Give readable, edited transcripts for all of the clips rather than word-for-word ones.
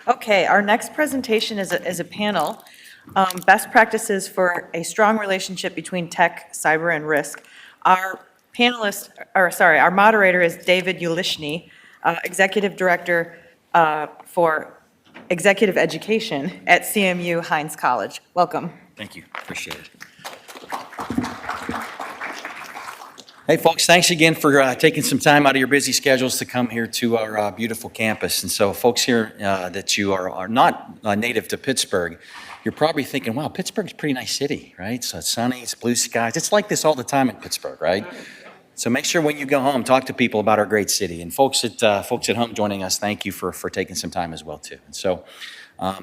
Okay, our next presentation is a panel, best practices for a strong relationship between tech, cyber, and risk. Our our moderator is David Ulicne, Executive Director for Executive Education at CMU Heinz College. Welcome. Thank you, appreciate it. Hey, folks, thanks again for taking some time out of your busy schedules to come here to our beautiful campus. And so folks here that you are not native to Pittsburgh, you're probably thinking, wow, Pittsburgh's a pretty nice city, right? So it's sunny, it's blue skies. It's like this all the time in Pittsburgh, right? So make sure when you go home, talk to people about our great city. And folks at home joining us, thank you for taking some time as well, too. And so,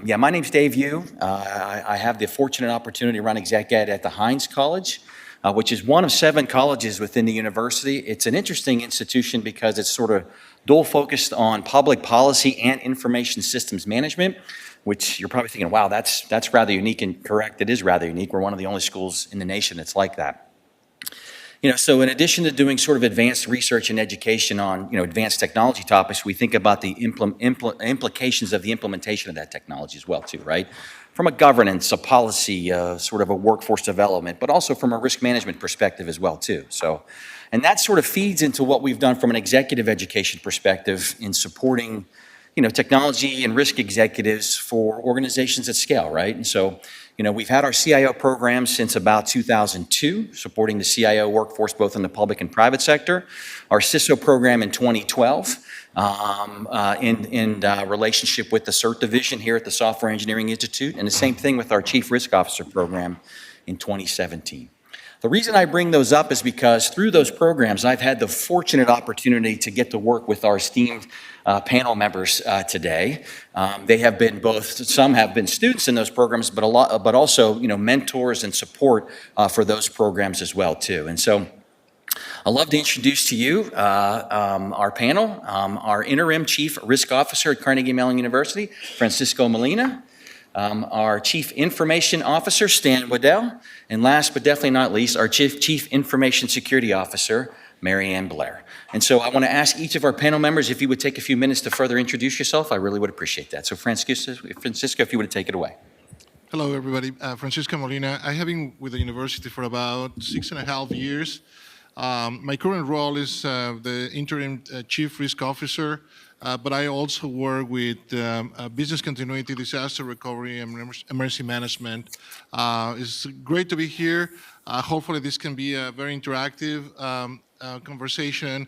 yeah, my name's Dave Yu. I have the fortunate opportunity to run exec ed at the Heinz College, which is one of 7 colleges within the university. It's an interesting institution because it's sort of dual focused on public policy and information systems management, which you're probably thinking, wow, that's rather unique, and correct, it is rather unique. We're one of the only schools in the nation that's like that. So in addition to doing sort of advanced research and education on, advanced technology topics, we think about the implications of the implementation of that technology as well, too, right? From a governance, a policy, sort of a workforce development, but also from a risk management perspective as well, too. So, and that sort of feeds into what we've done from an executive education perspective in supporting, technology and risk executives for organizations at scale, right? And so, we've had our CIO program since about 2002, supporting the CIO workforce both in the public and private sector. Our CISO program in 2012, in relationship with the CERT division here at the Software Engineering Institute, and the same thing with our Chief Risk Officer program in 2017. The reason I bring those up is because through those programs, I've had the fortunate opportunity to get to work with our esteemed panel members today. They have been some have been students in those programs, but also, mentors and support for those programs as well, too. And so I'd love to introduce to you our panel, our interim Chief Risk Officer at Carnegie Mellon University, Francisco Molina, our Chief Information Officer, Stan Waddell, and last but definitely not least, our Chief Information Security Officer, Blair. And so I want to ask each of our panel members if you would take a few minutes to further introduce yourself. I really would appreciate that. So Francisco, if you would take it away. Hello, everybody. Francisco Molina. I have been with the university for about 6.5 years. My current role is the interim Chief Risk Officer, but I also work with business continuity, disaster recovery, and emergency management. It's great to be here. Hopefully this can be a very interactive conversation.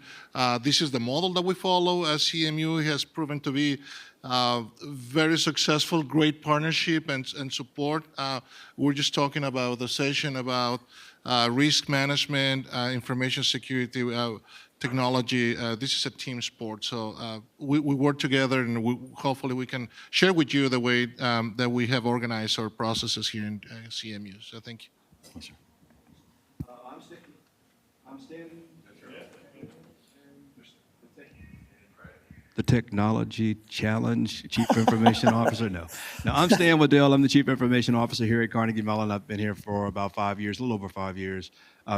This is the model that we follow as CMU. Has proven to be very successful, great partnership and support. We're just talking about the session about risk management, information security, technology. This is a team sport, so we work together, and hopefully we can share with you the way that we have organized our processes here in CMU. So thank you. Yes, sir. I'm Stan. The Technology Challenge Chief Information Officer? No, I'm Stan Waddell. I'm the Chief Information Officer here at Carnegie Mellon. I've been here for about 5 years, a little over 5 years,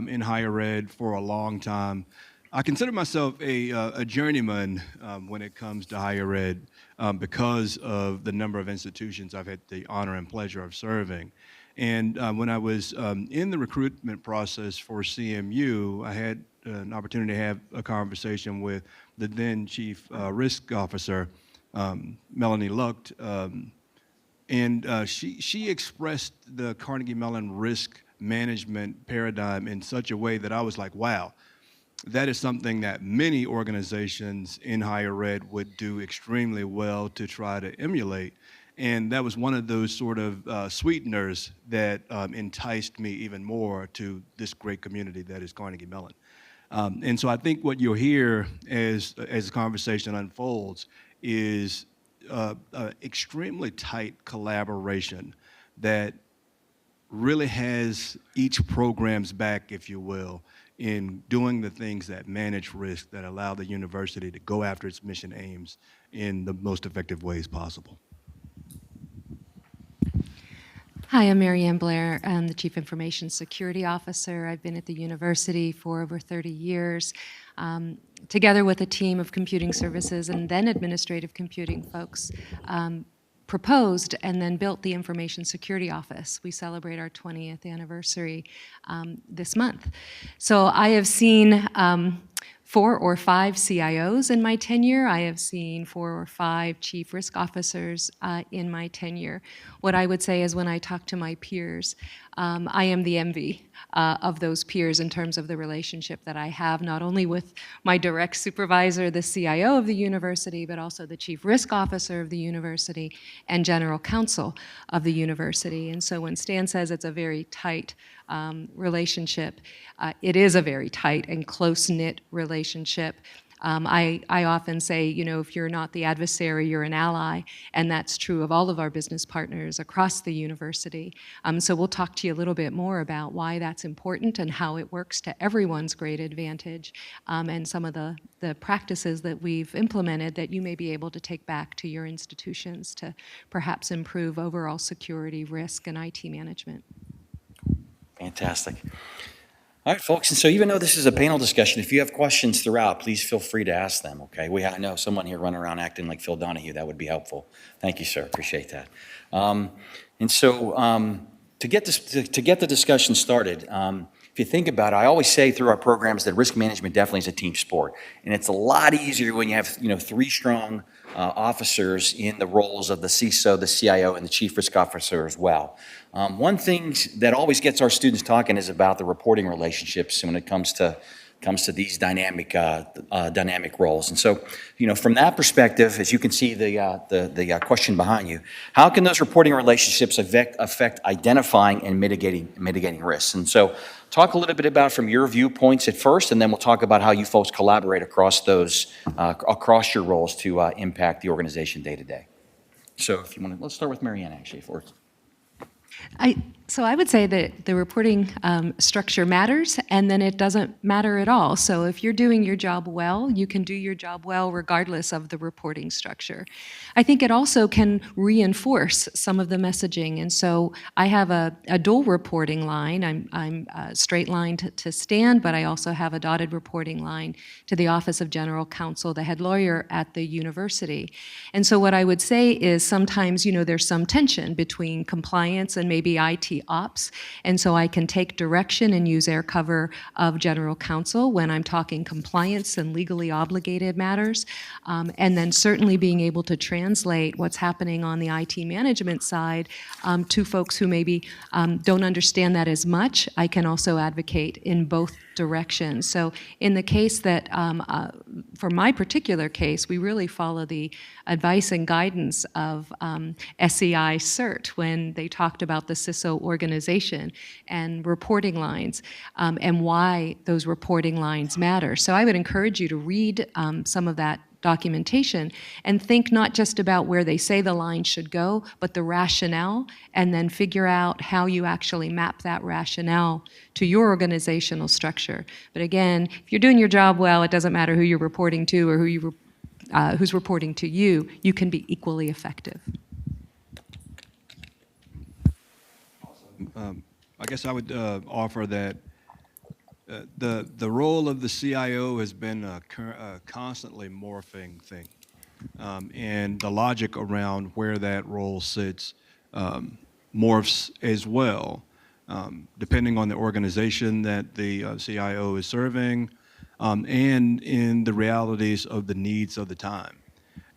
in higher ed for a long time. I consider myself a journeyman when it comes to higher ed because of the number of institutions I've had the honor and pleasure of serving. And when I was in the recruitment process for CMU, I had an opportunity to have a conversation with the then Chief Risk Officer, Melanie Lucht, and she expressed the Carnegie Mellon risk management paradigm in such a way that I was like, wow, that is something that many organizations in higher ed would do extremely well to try to emulate. And that was one of those sort of sweeteners that enticed me even more to this great community that is Carnegie Mellon. And so I think what you'll hear as the conversation unfolds is extremely tight collaboration that really has each program's back, if you will, in doing the things that manage risk, that allow the university to go after its mission aims in the most effective ways possible. Hi, I'm Blair. I'm the Chief Information Security Officer. I've been at the university for over 30 years, together with a team of computing services and then administrative computing folks. proposed and then built the Information Security Office. We celebrate our 20th anniversary this month. So I have seen 4 or 5 CIOs in my tenure. I have seen 4 or 5 chief risk officers in my tenure. What I would say is when I talk to my peers, I am the envy of those peers in terms of the relationship that I have, not only with my direct supervisor, the CIO of the university, but also the chief risk officer of the university and general counsel of the university. And so when Stan says it's a very tight relationship, it is a very tight and close-knit relationship. I often say, you know, if you're not the adversary, you're an ally, and that's true of all of our business partners across the university. So we'll talk to you a little bit more about why that's important and how it works to everyone's great advantage, and some of the practices that we've implemented that you may be able to take back to your institutions to perhaps improve overall security, risk, and IT management. Fantastic. All right, folks, and so even though this is a panel discussion, if you have questions throughout, please feel free to ask them, okay? I know someone here running around acting like Phil Donahue. That would be helpful. Thank you, sir. Appreciate that. And so to get the discussion started, if you think about it, I always say through our programs that risk management definitely is a team sport. And it's a lot easier when you have, 3 strong officers in the roles of the CISO, the CIO, and the chief risk officer as well. One thing that always gets our students talking is about the reporting relationships when it comes to these dynamic roles. And so, from that perspective, as you can see the question behind you, how can those reporting relationships affect identifying and mitigating risks? And so, talk a little bit about from your viewpoints at first, and then we'll talk about how you folks collaborate across your roles to impact the organization day to day. So, if you want to, let's start with Marianne actually first. So I would say that the reporting structure matters, and then it doesn't matter at all. So if you're doing your job well, you can do your job well regardless of the reporting structure. I think it also can reinforce some of the messaging. And so I have a dual reporting line. I'm straight line to Stan, but I also have a dotted reporting line to the Office of General Counsel, the head lawyer at the university. And so what I would say is sometimes, there's some tension between compliance and maybe IT ops, and so I can take direction and use air cover of general counsel when I'm talking compliance and legally obligated matters, and then certainly being able to translate what's happening on the IT management side to folks who maybe don't understand that as much. I can also advocate in both directions. So in the case that, for my particular case, we really follow the advice and guidance of SEI CERT when they talked about the CISO organization and reporting lines, and why those reporting lines matter. So I would encourage you to read some of that documentation and think not just about where they say the line should go, but the rationale, and then figure out how you actually map that rationale to your organizational structure. But again, if you're doing your job well, it doesn't matter who you're reporting to or who's reporting to you, you can be equally effective. I guess I would offer that the role of the CIO has been a constantly morphing thing, and the logic around where that role sits morphs as well, depending on the organization that the CIO is serving, and in the realities of the needs of the time.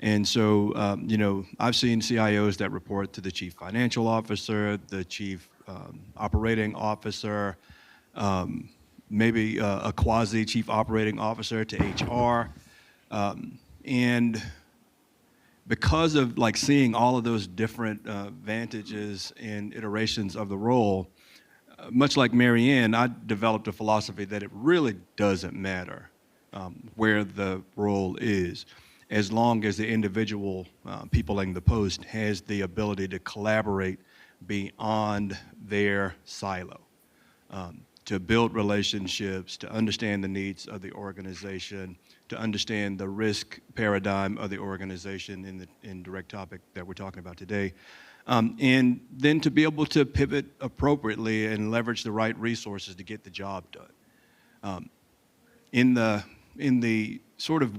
And so, I've seen CIOs that report to the chief financial officer, the chief operating officer, maybe a quasi chief operating officer to HR. And because of seeing all of those different vantages and iterations of the role, much like Marianne, I developed a philosophy that it really doesn't matter where the role is, as long as the individual peopling the post has the ability to collaborate beyond their silo, to build relationships, to understand the needs of the organization, to understand the risk paradigm of the organization in direct topic that we're talking about today, and then to be able to pivot appropriately and leverage the right resources to get the job done. In the sort of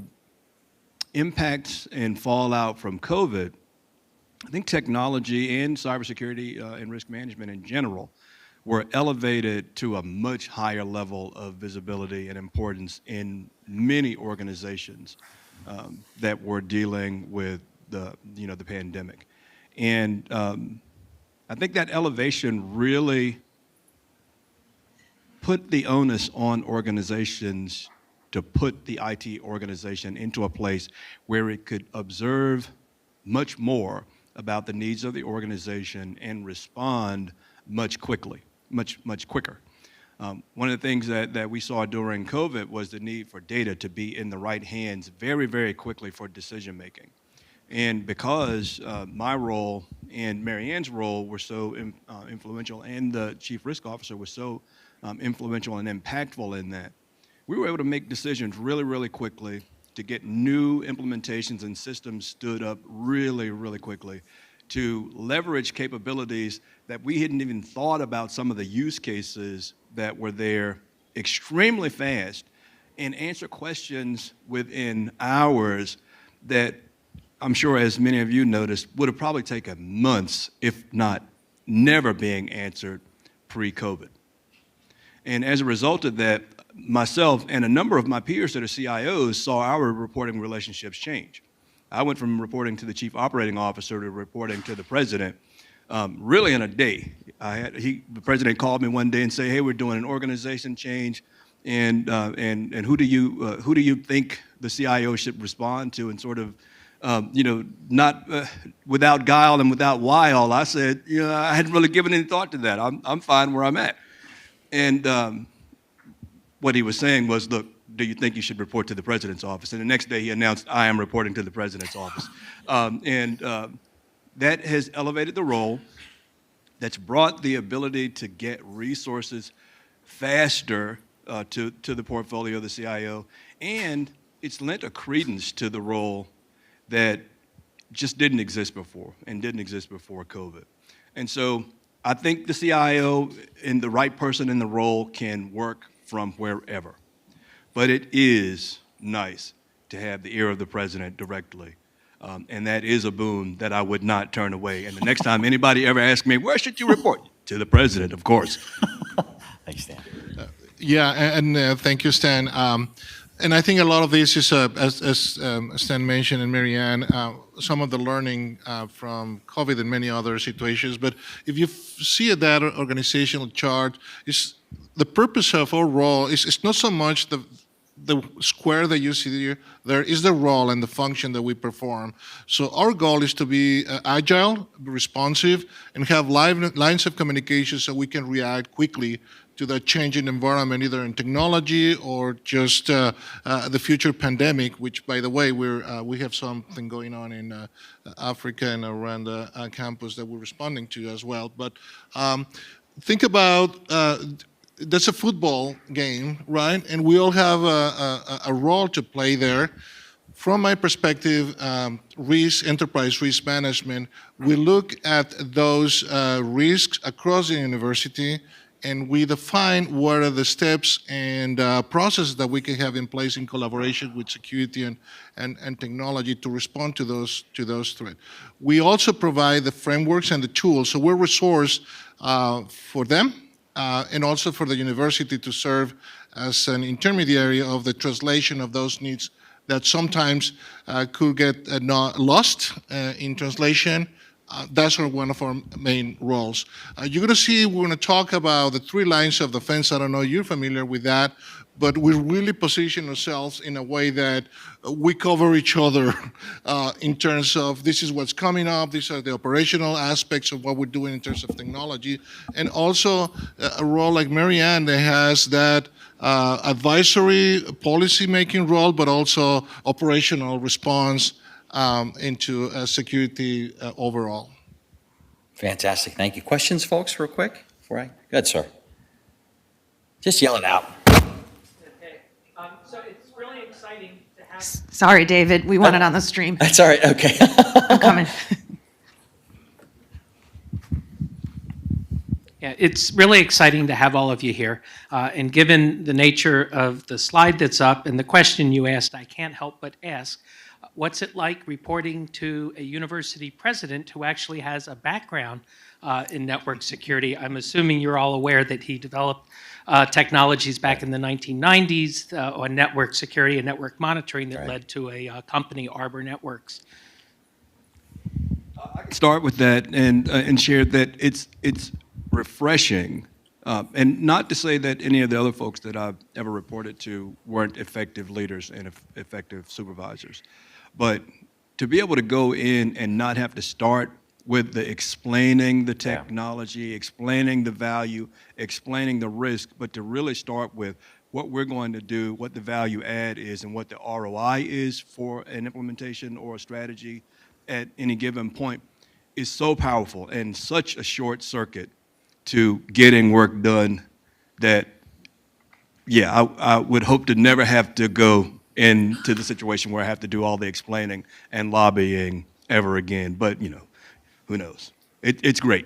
impacts and fallout from COVID, I think technology and cybersecurity and risk management in general were elevated to a much higher level of visibility and importance in many organizations that were dealing with the pandemic. And I think that elevation really put the onus on organizations to put the IT organization into a place where it could observe much more about the needs of the organization and respond much quicker. One of the things that we saw during COVID was the need for data to be in the right hands very, very quickly for decision making. And because my role and Mary Ann's role were so influential, and the chief risk officer was so influential and impactful in that, we were able to make decisions really, really quickly, to get new implementations and systems stood up really, really quickly, to leverage capabilities that we hadn't even thought about, some of the use cases that were there, extremely fast, and answer questions within hours that I'm sure, as many of you noticed, would have probably taken months, if not never being answered pre-COVID. And as a result of that, myself and a number of my peers that are CIOs saw our reporting relationships change. I went from reporting to the chief operating officer to reporting to the president, really in a day. The president called me one day and said, "Hey, we're doing an organization change, and who do you think the CIO should respond to?" And sort of, not without guile and without wile, I said, I hadn't really given any thought to that. I'm fine where I'm at. And what he was saying was, look, do you think you should report to the president's office? And the next day he announced, I am reporting to the president's office. That has elevated the role. That's brought the ability to get resources faster to the portfolio of the CIO. And it's lent a credence to the role that just didn't exist before and didn't exist before COVID. And so I think the CIO and the right person in the role can work from wherever. But it is nice to have the ear of the president directly. And that is a boon that I would not turn away. And the next time anybody ever asks me, where should you report? To the president, of course. Thanks, Stan. Thank you, Stan. And I think a lot of this is, as Stan mentioned and Mary Ann, some of the learning from COVID and many other situations. But if you see that organizational chart, the purpose of our role is not so much the square that you see there is the role and the function that we perform. So our goal is to be agile, responsive, and have lines of communication so we can react quickly to the changing environment, either in technology or just the future pandemic, which, by the way, we have something going on in Africa and around the campus that we're responding to as well. But think about that's a football game, right? And we all have a role to play there. From my perspective, enterprise risk management, we look at those risks across the university, and we define what are the steps and processes that we can have in place in collaboration with security and technology to respond to those threats. We also provide the frameworks and the tools, so we're a resource for them and also for the university to serve as an intermediary of the translation of those needs that sometimes could get lost in translation. That's one of our main roles. You're going to see, we're going to talk about the 3 lines of defense. I don't know if you're familiar with that, but we really position ourselves in a way that we cover each other in terms of this is what's coming up, these are the operational aspects of what we're doing in terms of technology, and also a role like Mary Ann that has that advisory policy-making role, but also operational response into security overall. Fantastic. Thank you. Questions, folks, real quick? Go ahead, sir. Just yell it out. Okay. So it's really exciting to have. Sorry, David, we want it on the stream. That's all right. Okay. I'm coming. Yeah, it's really exciting to have all of you here. And given the nature of the slide that's up and the question you asked, I can't help but ask, what's it like reporting to a university president who actually has a background in network security? I'm assuming you're all aware that he developed technologies back in the 1990s on network security and network monitoring that led to a company, Arbor Networks. Start with that and share that it's refreshing, and not to say that any of the other folks that I've ever reported to weren't effective leaders and effective supervisors, but to be able to go in and not have to start with the explaining the technology, explaining the value, explaining the risk, but to really start with what we're going to do, what the value add is, and what the ROI is for an implementation or a strategy at any given point is so powerful and such a short circuit to getting work done that, yeah, I would hope to never have to go into the situation where I have to do all the explaining and lobbying ever again. But, you know, who knows? It's great.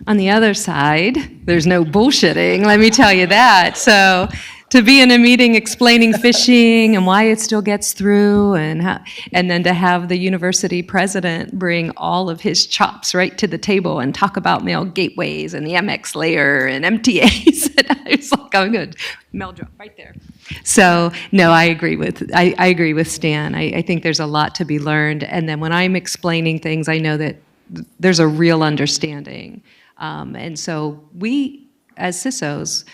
On the other side, there's no bullshitting, let me tell you that. So to be in a meeting explaining phishing and why it still gets through, and then to have the university president bring all of his chops right to the table and talk about mail gateways and the MX layer and MTAs. And I was like, oh, good, mail drop right there. So no, I agree with Stan. I think there's a lot to be learned. And then when I'm explaining things, I know that there's a real understanding. And so we, as CISOs,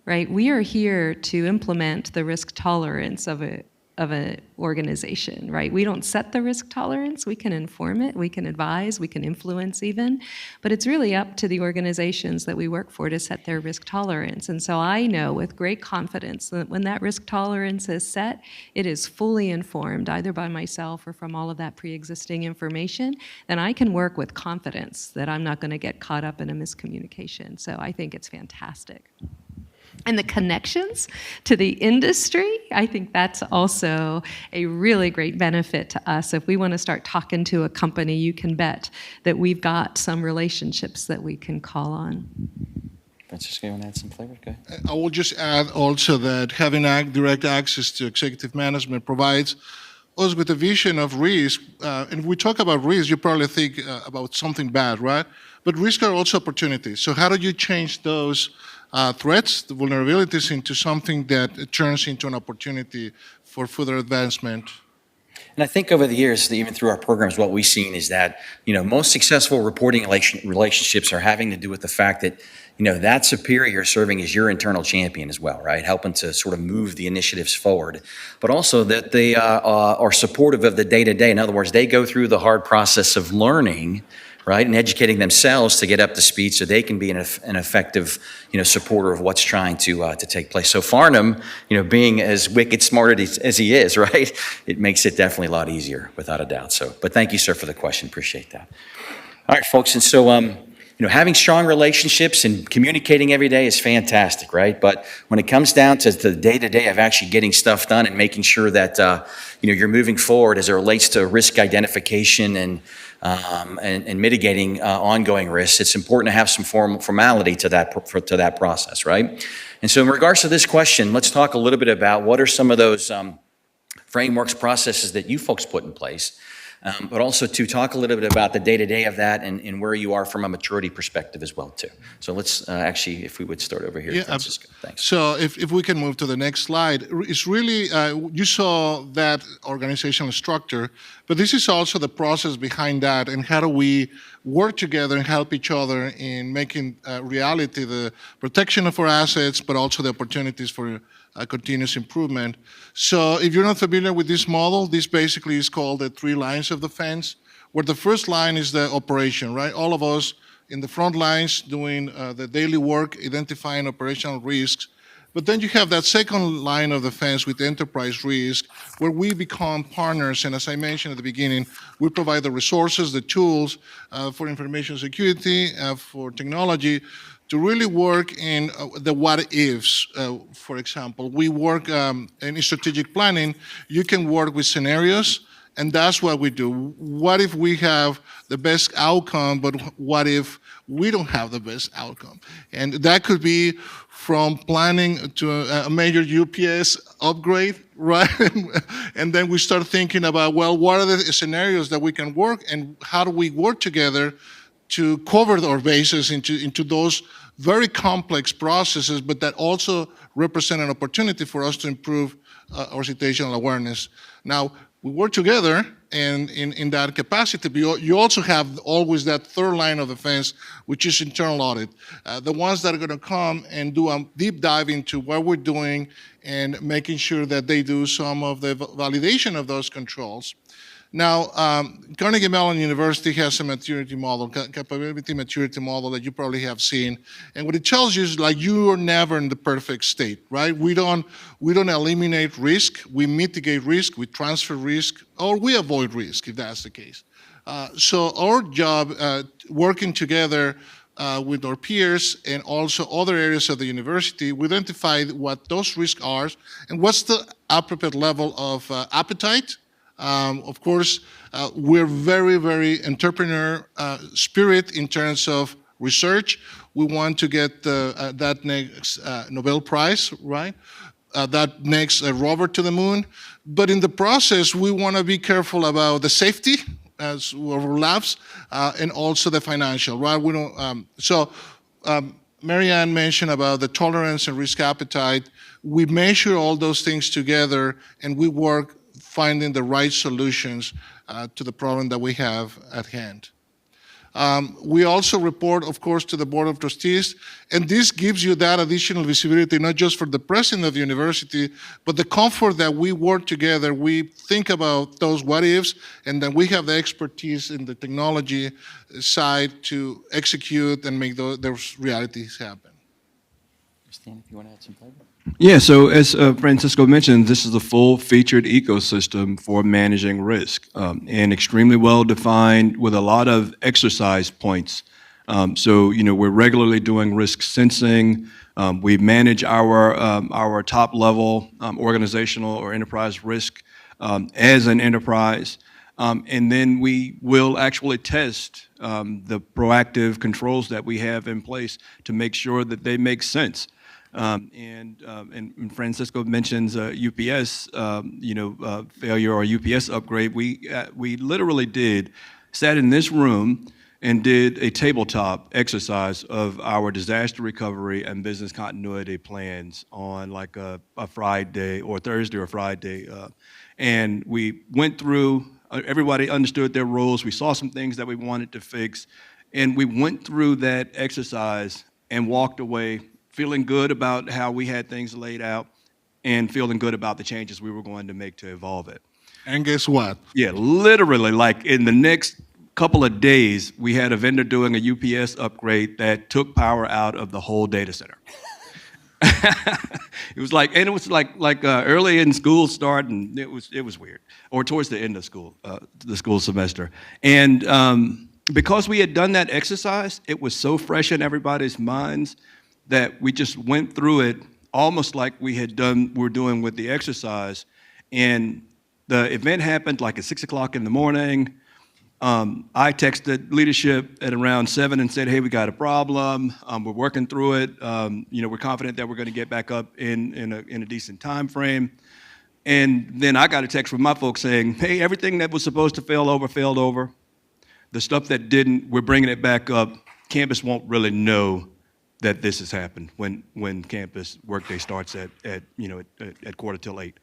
right, we are here to implement the risk tolerance of an organization, right? We don't set the risk tolerance. We can inform it, we can advise, we can influence even, but it's really up to the organizations that we work for to set their risk tolerance. And so I know with great confidence that when that risk tolerance is set, it is fully informed either by myself or from all of that pre-existing information, then I can work with confidence that I'm not going to get caught up in a miscommunication. So I think it's fantastic. And the connections to the industry, I think that's also a really great benefit to us. If we want to start talking to a company, you can bet that we've got some relationships that we can call on. Francisco, you want to add some flavor? Go ahead. I will just add also that having direct access to executive management provides us with a vision of risk. And we talk about risk, you probably think about something bad, right? But risks are also opportunities. So how do you change those threats, the vulnerabilities, into something that turns into an opportunity for further advancement? And I think over the years, even through our programs, what we've seen is that, you know, most successful reporting relationships are having to do with the fact that, you know, that superior serving as your internal champion as well, right? Helping to sort of move the initiatives forward, but also that they are supportive of the day-to-day. In other words, they go through the hard process of learning, right, and educating themselves to get up to speed so they can be an effective, you know, supporter of what's trying to take place. So Farnham, you know, being as wicked smart as he is, right, it makes it definitely a lot easier, without a doubt. So, but thank you, sir, for the question. Appreciate that. All right, folks, and so, you know, having strong relationships and communicating every day is fantastic, right? But when it comes down to the day-to-day of actually getting stuff done and making sure that, you know, you're moving forward as it relates to risk identification and mitigating ongoing risks, it's important to have some formality to that process, right? And so in regards to this question, let's talk a little bit about what are some of those frameworks, processes that you folks put in place, but also to talk a little bit about the day-to-day of that and where you are from a maturity perspective as well, too. So let's actually, if we would start over here, Francisco. Thanks. So if we can move to the next slide, it's really, you saw that organizational structure, but this is also the process behind that, and how do we work together and help each other in making reality the protection of our assets, but also the opportunities for continuous improvement. So if you're not familiar with this model, this basically is called the 3 lines of defense, where the first line is the operation, right? All of us in the front lines doing the daily work, identifying operational risks. But then you have that second line of defense with enterprise risk, where we become partners. And as I mentioned at the beginning, we provide the resources, the tools for information security, for technology, to really work in the what-ifs. For example, we work in strategic planning. You can work with scenarios And that's what we do. What if we have the best outcome, but what if we don't have the best outcome? And that could be from planning to a major UPS upgrade, right? And then we start thinking about, well, what are the scenarios that we can work, and how do we work together to cover our bases into those very complex processes, but that also represent an opportunity for us to improve our situational awareness. Now, we work together, and in that capacity, but you also have always that third line of defense, which is internal audit. The ones that are going to come and do a deep dive into what we're doing and making sure that they do some of the validation of those controls. Now, Carnegie Mellon University has a maturity model, capability maturity model that you probably have seen. And what it tells you is, like, you are never in the perfect state, right? We don't eliminate risk, we mitigate risk, we transfer risk, or we avoid risk, if that's the case. So our job, working together with our peers and also other areas of the university, we identify what those risks are and what's the appropriate level of appetite. Of course, we're very, very entrepreneur spirit in terms of research. We want to get that next Nobel Prize, right? That next rover to the moon. But in the process, we want to be careful about the safety as our labs and also the financial, right? We don't. Marianne mentioned about the tolerance and risk appetite. We measure all those things together, and we work finding the right solutions to the problem that we have at hand. We also report, of course, to the Board of Trustees, and this gives you that additional visibility, not just for the president of the university, but the comfort that we work together, we think about those what-ifs, and then we have the expertise in the technology side to execute and make those realities happen. Stan, if you want to add some flavor. Yeah, so as Francisco mentioned, this is a full-featured ecosystem for managing risk, and extremely well-defined with a lot of exercise points. So, we're regularly doing risk sensing. We manage our top-level organizational or enterprise risk as an enterprise. And then we will actually test the proactive controls that we have in place to make sure that they make sense. And Francisco mentions UPS, failure or UPS upgrade. We literally sat in this room and did a tabletop exercise of our disaster recovery and business continuity plans on like a Friday or Thursday or Friday. And we went through, everybody understood their roles. We saw some things that we wanted to fix. And we went through that exercise and walked away feeling good about how we had things laid out and feeling good about the changes we were going to make to evolve it. And guess what? Yeah, literally, like in the next couple of days, we had a vendor doing a UPS upgrade that took power out of the whole data center. It was like early in school start, and it was weird, or towards the end of school, the school semester. And because we had done that exercise, it was so fresh in everybody's minds that we just went through it almost like we're doing with the exercise. And the event happened like at 6 o'clock in the morning. I texted leadership at around 7 and said, hey, we got a problem. We're working through it. We're confident that we're going to get back up in a decent time frame. And then I got a text from my folks saying, hey, everything that was supposed to failed over. The stuff that didn't, we're bringing it back up. Campus won't really know that this has happened when campus workday starts at 7:45.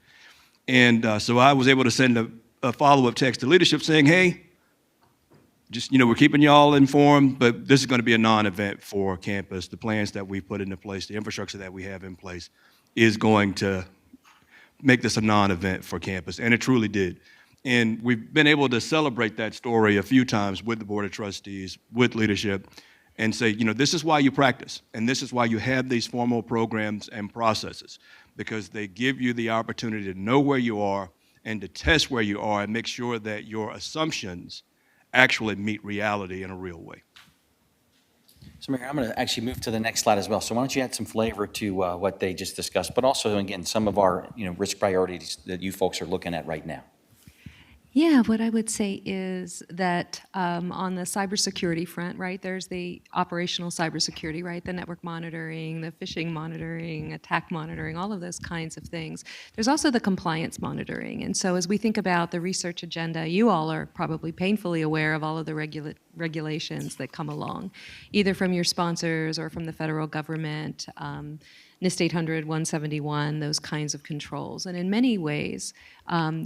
And so I was able to send a follow-up text to leadership saying, hey, just, we're keeping y'all informed, but this is going to be a non-event for campus. The plans that we put into place, the infrastructure that we have in place is going to make this a non-event for campus, and it truly did. And we've been able to celebrate that story a few times with the Board of Trustees, with leadership, and say, this is why you practice, and this is why you have these formal programs and processes, because they give you the opportunity to know where you are and to test where you are and make sure that your assumptions actually meet reality in a real way. So, Mayor, I'm going to actually move to the next slide as well. So why don't you add some flavor to what they just discussed, but also, again, some of our risk priorities that you folks are looking at right now. Yeah, what I would say is that on the cybersecurity front, right, there's the operational cybersecurity, right, the network monitoring, the phishing monitoring, attack monitoring, all of those kinds of things. There's also the compliance monitoring. And so as we think about the research agenda, you all are probably painfully aware of all of the regulations that come along, either from your sponsors or from the federal government, NIST 800, 171, those kinds of controls. And in many ways,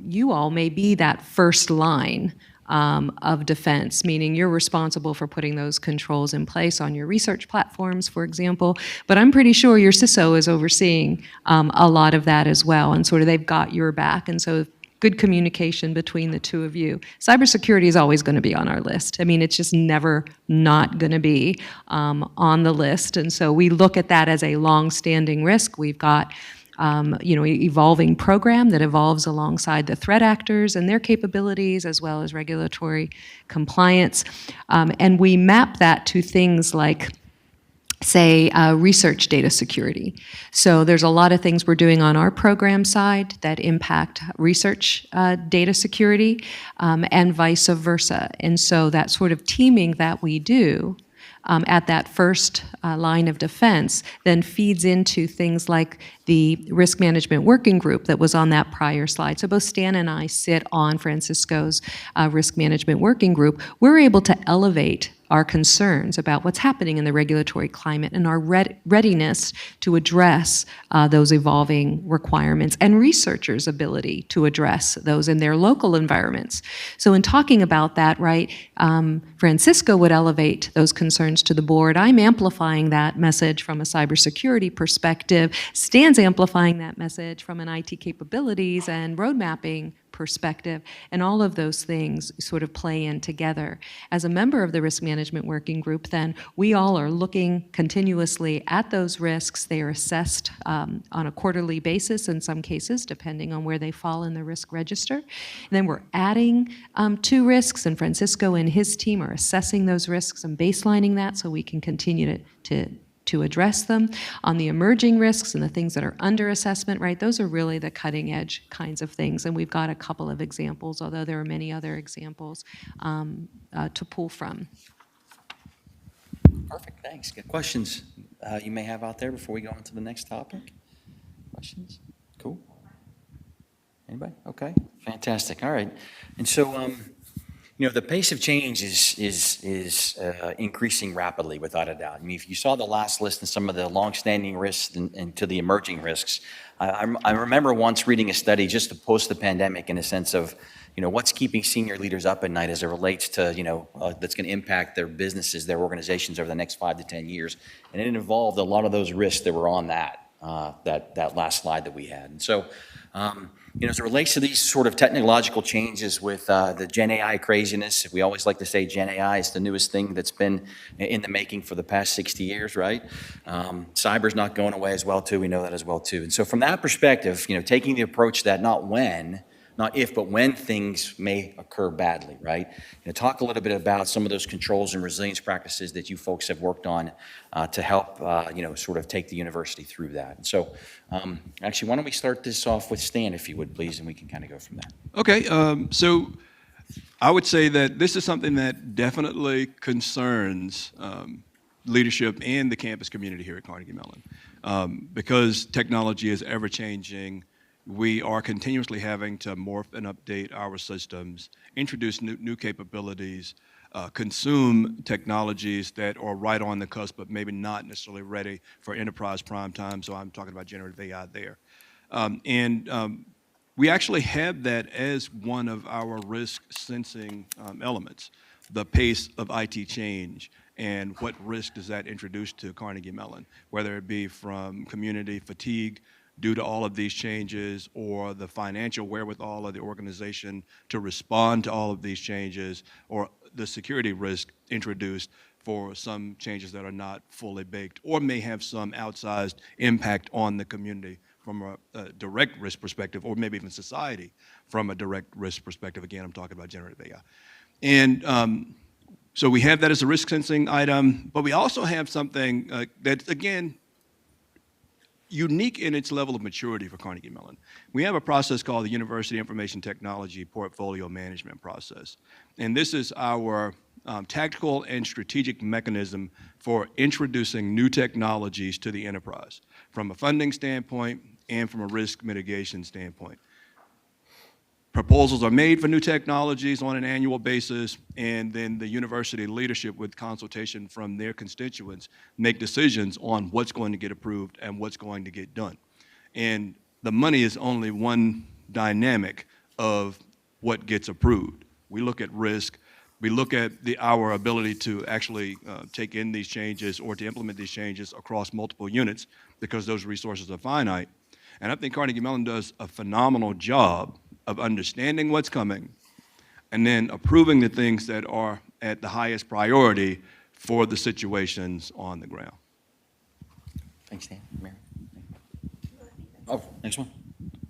you all may be that first line of defense, meaning you're responsible for putting those controls in place on your research platforms, for example. But I'm pretty sure your CISO is overseeing a lot of that as well, and sort of they've got your back. And so good communication between the two of you. Cybersecurity is always going to be on our list. I mean, it's just never not going to be on the list. And so we look at that as a long-standing risk. We've got evolving program that evolves alongside the threat actors and their capabilities, as well as regulatory compliance. And we map that to things like, say, research data security. So there's a lot of things we're doing on our program side that impact research data security, and vice versa. And so that sort of teaming that we do at that first line of defense then feeds into things like the risk management working group that was on that prior slide. So both Stan and I sit on Francisco's risk management working group. We're able to elevate our concerns about what's happening in the regulatory climate and our readiness to address those evolving requirements, and researchers' ability to address those in their local environments. So in talking about that, right, Francisco would elevate those concerns to the board. I'm amplifying that message from a cybersecurity perspective. Stan's amplifying that message from an IT capabilities and road mapping perspective, and all of those things sort of play in together. As a member of the risk management working group, then we all are looking continuously at those risks. They are assessed on a quarterly basis in some cases, depending on where they fall in the risk register. And then we're adding to risks, and Francisco and his team are assessing those risks and baselining that so we can continue to address them. On the emerging risks and the things that are under assessment, right, those are really the cutting edge kinds of things. And we've got a couple of examples, although there are many other examples to pull from. Perfect, thanks. Good questions you may have out there before we go on to the next topic? Questions? Cool. Anybody? Okay, fantastic. All right. And so, the pace of change is increasing rapidly, without a doubt. I mean, if you saw the last list and some of the long-standing risks and to the emerging risks, I remember once reading a study just to post the pandemic in a sense of, what's keeping senior leaders up at night as it relates to, that's going to impact their businesses, their organizations over the next 5 to 10 years. And it involved a lot of those risks that were on that last slide that we had. And so, as it relates to these sort of technological changes with the Gen AI craziness, we always like to say Gen AI is the newest thing that's been in the making for the past 60 years, right? Cyber's not going away as well, too. We know that as well, too. And so from that perspective, taking the approach that not if, but when things may occur badly, right? Talk a little bit about some of those controls and resilience practices that you folks have worked on to help, sort of take the university through that. And so, actually, why don't we start this off with Stan, if you would, please, and we can kind of go from there. Okay, so I would say that this is something that definitely concerns leadership and the campus community here at Carnegie Mellon. Because technology is ever-changing, we are continuously having to morph and update our systems, introduce new capabilities, consume technologies that are right on the cusp, but maybe not necessarily ready for enterprise prime time. So I'm talking about generative AI there. We actually have that as one of our risk sensing elements, the pace of IT change and what risk does that introduce to Carnegie Mellon, whether it be from community fatigue due to all of these changes, or the financial wherewithal of the organization to respond to all of these changes, or the security risk introduced for some changes that are not fully baked or may have some outsized impact on the community from a direct risk perspective, or maybe even society from a direct risk perspective. Again, I'm talking about generative AI. And so we have that as a risk sensing item, but we also have something that, again, unique in its level of maturity for Carnegie Mellon. We have a process called the University Information Technology Portfolio Management Process. And this is our tactical and strategic mechanism for introducing new technologies to the enterprise from a funding standpoint and from a risk mitigation standpoint. Proposals are made for new technologies on an annual basis, and then the university leadership, with consultation from their constituents, make decisions on what's going to get approved and what's going to get done. And the money is only one dynamic of what gets approved. We look at risk. We look at our ability to actually take in these changes or to implement these changes across multiple units, because those resources are finite. And I think Carnegie Mellon does a phenomenal job of understanding what's coming and then approving the things that are at the highest priority for the situations on the ground. Thanks, Dan. Mary? Oh, next one.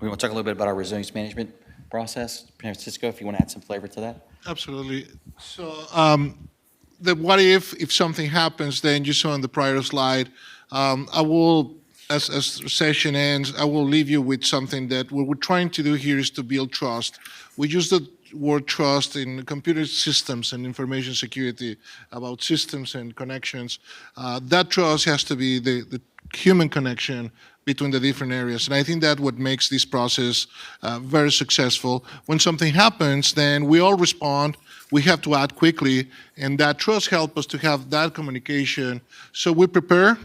We want to talk a little bit about our resilience management process. Francisco, if you want to add some flavor to that. Absolutely. So the what if something happens, then you saw on the prior slide, I will, as session ends, I will leave you with something that what we're trying to do here is to build trust. We use the word trust in computer systems and information security about systems and connections. That trust has to be the human connection between the different areas. And I think that's what makes this process very successful. When something happens, then we all respond. We have to act quickly, and that trust helps us to have that communication. So we prepare.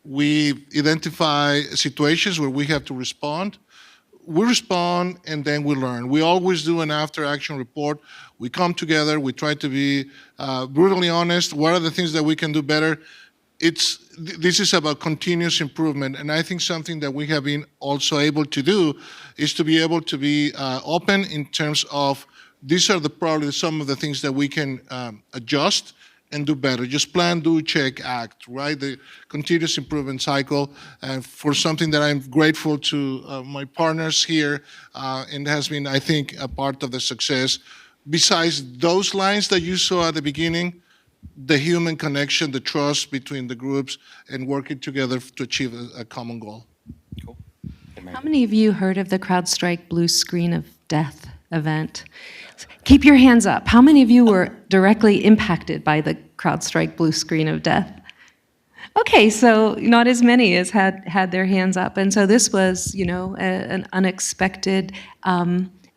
We identify situations where we have to respond. We respond, and then we learn. We always do an after-action report. We come together. We try to be brutally honest. What are the things that we can do better? This is about continuous improvement, and I think something that we have been also able to do is to be able to be open in terms of these are probably some of the things that we can adjust and do better. Just plan, do, check, act, right? The continuous improvement cycle, and for something that I'm grateful to my partners here, and has been, I think, a part of the success. Besides those lines that you saw at the beginning, the human connection, the trust between the groups, and working together to achieve a common goal. Cool. How many of you heard of the CrowdStrike Blue Screen of Death event? Keep your hands up. How many of you were directly impacted by the CrowdStrike Blue Screen of Death? Okay, so not as many as had their hands up. And so this was, an unexpected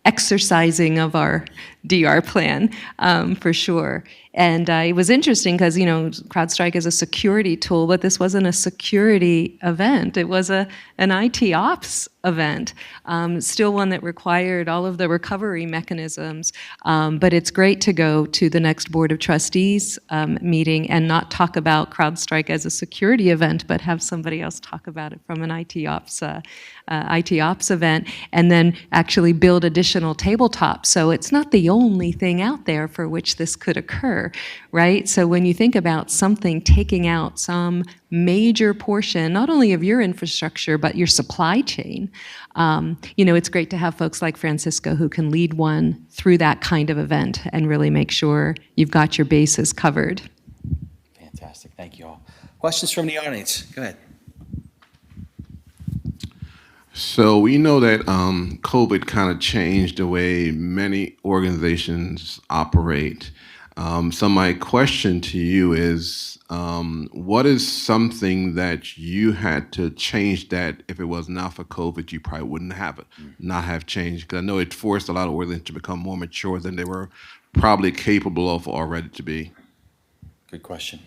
exercising of our DR plan, for sure. And it was interesting because, CrowdStrike is a security tool, but this wasn't a security event. It was an IT ops event, still one that required all of the recovery mechanisms. But it's great to go to the next Board of Trustees meeting and not talk about CrowdStrike as a security event, but have somebody else talk about it from an IT ops event, and then actually build additional tabletops. So it's not the only thing out there for which this could occur, right? So when you think about something taking out some major portion, not only of your infrastructure, but your supply chain, it's great to have folks like Francisco who can lead one through that kind of event and really make sure you've got your bases covered. Fantastic. Thank you all. Questions from the audience? Go ahead. So we know that COVID kind of changed the way many organizations operate. So my question to you is, what is something that you had to change that if it was not for COVID, you probably wouldn't have it, not have changed? Because I know it forced a lot of organizations to become more mature than they were probably capable of or ready to be. Good question.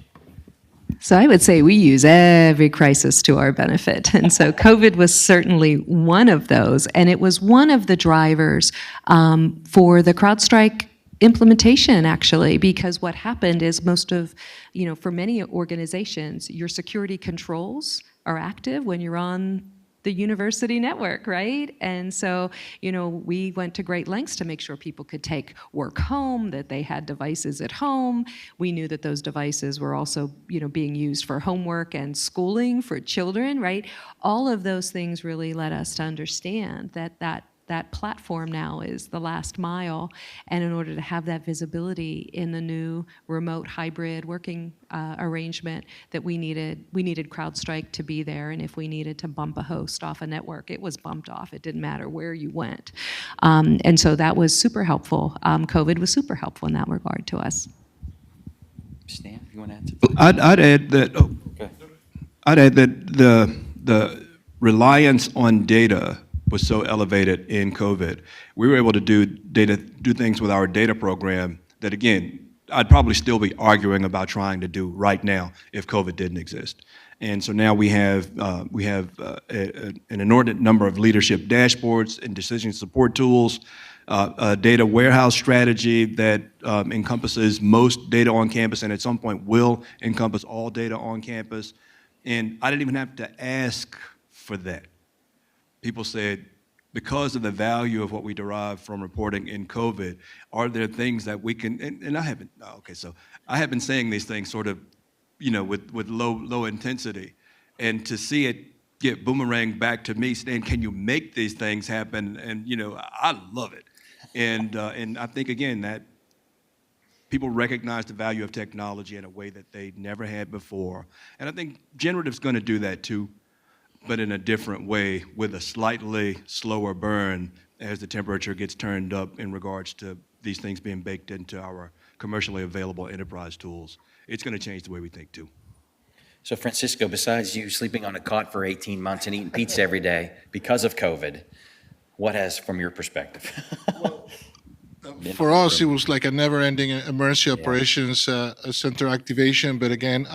So I would say we use every crisis to our benefit. And so COVID was certainly one of those. And it was one of the drivers for the CrowdStrike implementation, actually, because what happened is for many organizations, your security controls are active when you're on the university network, right? And so, we went to great lengths to make sure people could take work home, that they had devices at home. We knew that those devices were also, being used for homework and schooling for children, right? All of those things really led us to understand that that platform now is the last mile, and in order to have that visibility in the new remote hybrid working arrangement, that we needed CrowdStrike to be there, and if we needed to bump a host off a network, it was bumped off. It didn't matter where you went. And so that was super helpful. COVID was super helpful in that regard to us. Stan, you want to add to that? I'd add that. Okay. I'd add that the reliance on data was so elevated in COVID. We were able to do things with our data program that, again, I'd probably still be arguing about trying to do right now if COVID didn't exist. And so now we have an inordinate number of leadership dashboards and decision support tools, a data warehouse strategy that encompasses most data on campus and at some point will encompass all data on campus. And I didn't even have to ask for that. People said, because of the value of what we derive from reporting in COVID, are there things that we can, and I haven't, okay, so I have been saying these things sort of, with low intensity, and to see it get boomerang back to me saying, can you make these things happen? And, I love it. And I think, again, that people recognize the value of technology in a way that they never had before. And I think generative's going to do that too, but in a different way with a slightly slower burn as the temperature gets turned up in regards to these things being baked into our commercially available enterprise tools. It's going to change the way we think too. So Francisco, besides you sleeping on a cot for 18 months and eating pizza every day because of COVID, what has, from your perspective? For us, it was like a never-ending emergency operations center activation. But again,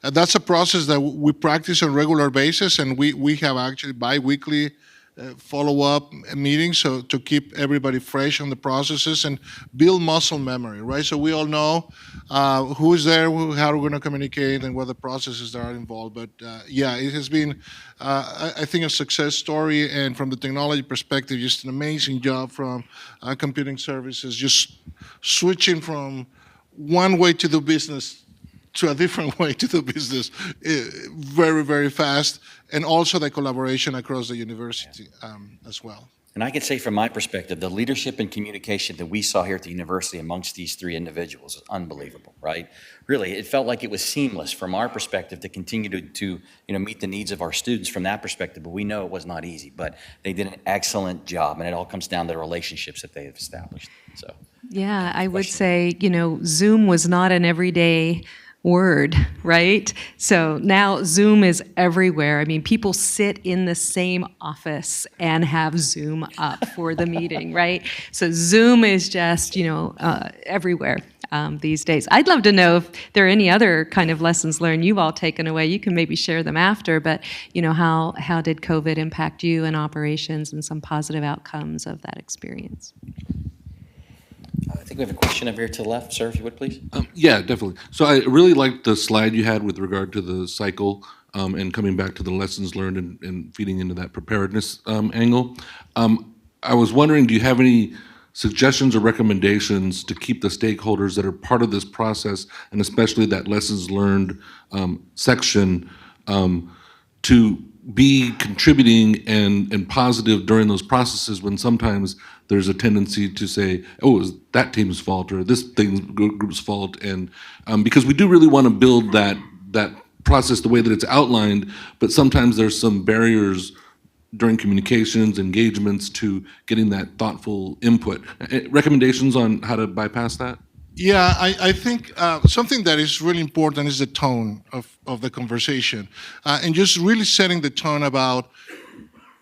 that's a process that we practice on a regular basis, and we have actually bi-weekly follow-up meetings so to keep everybody fresh on the processes and build muscle memory, right? So we all know who is there, how we're going to communicate, and what the processes that are involved. But yeah, it has been, I think, a success story. And from the technology perspective, just an amazing job from computing services, just switching from one way to do business to a different way to do business very, very fast, and also the collaboration across the university as well. And I can say from my perspective, the leadership and communication that we saw here at the university amongst these three individuals is unbelievable, right? Really, it felt like it was seamless from our perspective to continue to meet the needs of our students from that perspective, but we know it was not easy, but they did an excellent job, and it all comes down to the relationships that they have established, so. Yeah, I would say, Zoom was not an everyday word, right? So now Zoom is everywhere. I mean, people sit in the same office and have Zoom up for the meeting, right? So Zoom is just, everywhere these days. I'd love to know if there are any other kind of lessons learned you've all taken away. You can maybe share them after, but, how did COVID impact you in operations and some positive outcomes of that experience? I think we have a question over here to the left, sir, if you would, please. Yeah, definitely. So I really liked the slide you had with regard to the cycle and coming back to the lessons learned and feeding into that preparedness angle. I was wondering, do you have any suggestions or recommendations to keep the stakeholders that are part of this process, and especially that lessons learned section, to be contributing and positive during those processes when sometimes there's a tendency to say, oh, it was that team's fault or this group's fault, and because we do really want to build that process the way that it's outlined, but sometimes there's some barriers during communications, engagements to getting that thoughtful input. Recommendations on how to bypass that? Yeah, I think something that is really important is the tone of the conversation, and just really setting the tone about